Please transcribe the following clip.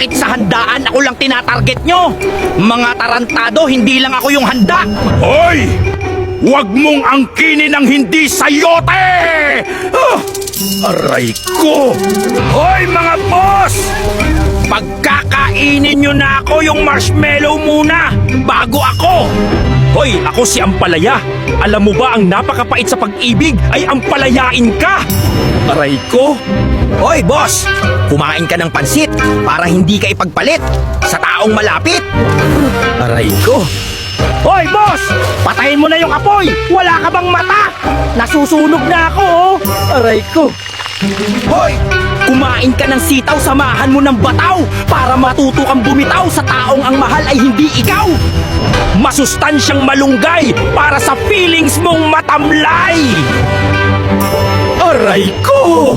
Bakit sa handaan ako lang tinatarget nyo? Mga tarantado, hindi lang ako yung handa. Hoy! Huwag mong angkinin ang hindi sayote! Aray ko! Hoy mga boss! Pagkakainin nyo na ako yung marshmallow muna bago ako! Hoy, ako si Ampalaya. Alam mo ba ang napakapait sa pag-ibig ay ampalayain ka? Aray ko! Hoy, boss! Kumain ka ng pansit para hindi ka ipagpalit sa taong malapit. Aray ko! Hoy, boss! Patayin mo na yung apoy! Wala ka bang mata? Nasusunog na ako, oh! Aray ko! Hoy! Kumain ka ng sitaw, samahan mo ng bataw para matuto kang bumitaw sa taong ang mahal ay hindi ikaw. Masustansyang malunggay para sa feelings mong matamlay! Aray ko!